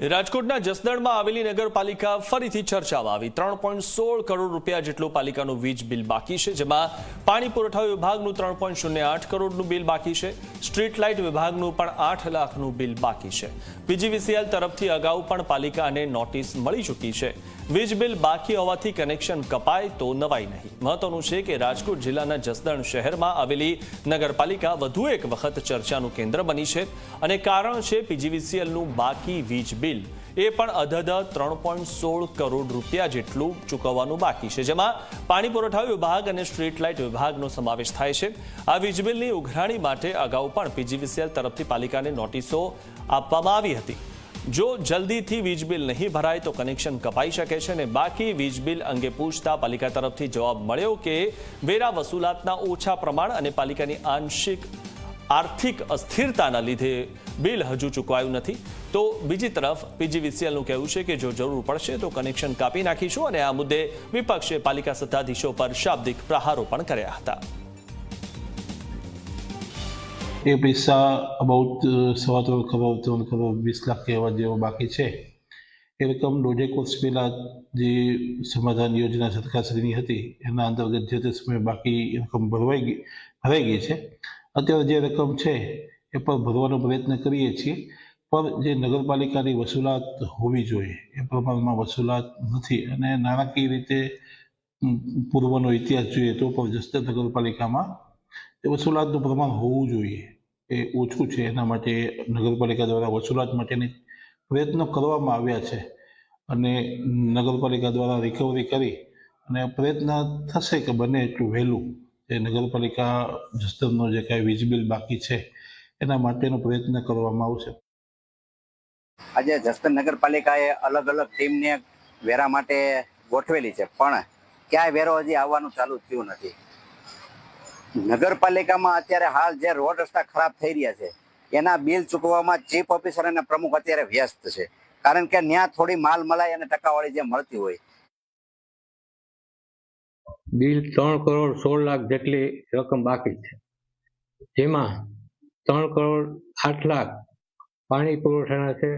રાજકોટના જસદણમાં આવેલી નગરપાલિકા ફરીથી ચર્ચામાં આવી। 3.16 કરોડ રૂપિયા જેટલું પાલિકાનું વીજ બિલ બાકી છે, જેમાં પાણી પુરવઠા વિભાગનું 3.08 કરોડનું બિલ બાકી છે। સ્ટ્રીટ લાઇટ વિભાગનું પણ 8 લાખનું બિલ બાકી છે। પીજીવીસીએલ તરફથી અગાઉ પણ પાલિકાને નોટિસ મળી ચૂકી છે। વીજ બિલ બાકી હોવાથી કનેક્શન કપાય તો નવાઈ નહીં। મહત્વનું છે કે રાજકોટ જિલ્લાના જસદણ શહેરમાં આવેલી નગરપાલિકા વધુ એક વખત ચર્ચાનું કેન્દ્ર બની છે અને કારણ છે પીજીવીસીએલનું બાકી વીજ બિલ એ પણ અધધ 3.16 કરોડ રૂપિયા જેટલું ચૂકવવાનું બાકી છે, જેમાં પાણી પુરવઠા વિભાગ અને સ્ટ્રીટ લાઇટ વિભાગનો સમાવેશ થાય છે। આ વીજ બિલની ઉઘરાણી માટે અગાઉ પણ પીજીવીસીએલ તરફથી પાલિકાને નોટિસો આપવામાં આવી હતી। જો જલ્દીથી વીજ બિલ નહીં ભરાય તો કનેક્શન કપાઈ શકે છે અને બાકી વીજ બિલ અંગે પૂછતા પાલિકા તરફથી જવાબ મળ્યો કે વેરા વસૂલાતના ઓછા પ્રમાણ અને પાલિકાની આંશિક આર્થિક અસ્થિરતાના લીધે બિલ હજુ ચૂકવાયું નથી। તો બીજી તરફ પીજીવીસીએલનું કહેવું છે કે જો જરૂર પડશે તો કનેક્શન કાપી નાખીશું અને આ મુદ્દે વિપક્ષે પાલિકા સત્તાધીશો પર શાબ્દિક પ્રહારો પણ કર્યા હતા। એ પૈસા અબાઉટ 3.25 કરોડ 20 લાખ કહેવા જેવો બાકી છે। એ રકમ 1.5 વર્ષ પહેલાં જે સમાધાન યોજના સરકારશ્રીની હતી એના અંતર્ગત જે તે સમયે બાકી રકમ ભરાઈ ગઈ છે। અત્યારે જે રકમ છે એ પર ભરવાનો પ્રયત્ન કરીએ છીએ, પણ જે નગરપાલિકાની વસૂલાત હોવી જોઈએ એ પ્રમાણમાં વસૂલાત નથી અને નાણાકીય રીતે પૂર્વનો ઇતિહાસ જોઈએ તો પણ જસદણ નગરપાલિકામાં એ વસૂલાતનું પ્રમાણ હોવું જોઈએ એ ઓછું છે। એના માટે નગરપાલિકા દ્વારા વસૂલાત માટેની પ્રયત્નો કરવામાં આવ્યા છે અને નગરપાલિકા દ્વારા રિકવરી કરી અને પ્રયત્ન થશે કે બને એટલું વહેલું એ નગરપાલિકા જસદણનો જે કાંઈ વીજ બિલ બાકી છે એના માટેનો પ્રયત્ન કરવામાં આવશે। આજે જસદણ નગરપાલિકાએ અલગ અલગ ટીમને વેરા માટે ગોઠવેલી છે, પણ ક્યાંય વેરો હજી આવવાનું ચાલુ થયું નથી। નગરપાલિકામાં અત્યારે હાલ જે રોડ રસ્તા ખરાબ થઈ રહ્યા છે એના બિલ ચૂકવવામાં ચીફ ઓફિસર અને પ્રમુખ અત્યારે વ્યસ્ત છે, કારણ કે ત્યાં થોડી માલ મલાઈ અને ટકાવાળી જે મળતી હોય। બિલ 3 કરોડ 16 લાખ જેટલી રકમ બાકી છે, જેમાં 3 કરોડ 8 લાખ પાણી પુરવઠાના છે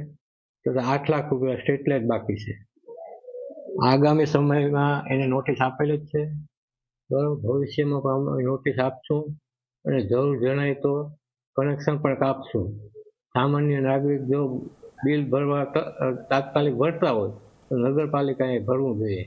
તથા 8 લાખ રૂપિયા સ્ટ્રીટ લાઇટ બાકી છે। આગામી સમયમાં એને નોટિસ આપેલી જ છે, ભવિષ્યમાં પણ અમે નોટિસ આપશું અને જરૂર જણાય તો કનેક્શન પણ કાપશું। સામાન્ય નાગરિક જો બિલ ભરવા તાત્કાલિક ભરતા હોય તો નગરપાલિકાએ ભરવું જોઈએ।